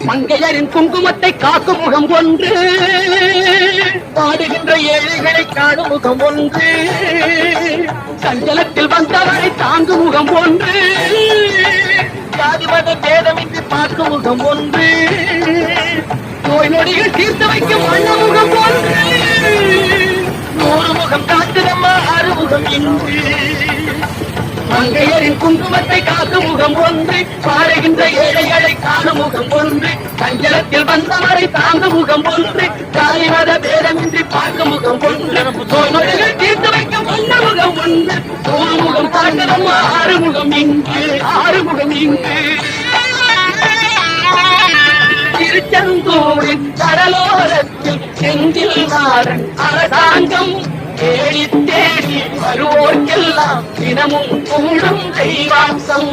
மங்கையரின் குங்குமத்தை காக்கும் முகம் ஒன்று, பாடுகின்ற ஏழைகளை காணும் முகம் ஒன்று, சஞ்சலத்தில் வந்தவரை தாங்கும் முகம் ஒன்று, ஜாதிமத பேதமின்றி பார்க்கும் முகம் ஒன்று, நோய் நொடிகள் தீர்த்து வைக்கும் வண்ண முகம் ஒன்று, நூறு முகம் காட்டுதம்மா அறுமுகம் இன்று. மங்கையரின் குங்குமத்தை காக்கும் முகம் ஒன்று, பாடுகின்ற ஏழைகளை காணும் முகம் ஒன்று, சஞ்சலத்தில் வந்தவரை தாங்கும் முகம் ஒன்று, ஜாதி மத பேதமின்றி பார்க்கும் முகம் ஒன்று, நோய்கள் தீர்த்து வைக்கும் வண்ண முகம் ஒன்று, நூறு முகம் காட்டுதம் ஆறுமுகம் இங்கு, ஆறுமுகம் இங்கு. திருச்செந்தூரின் கடலோரத்தில் செந்தில் நாடன் அரசாங்கம் தேடி தேடி வருவோர்க்கெல்லாம் தினமும் கூடும் தெய்வாம்சம்.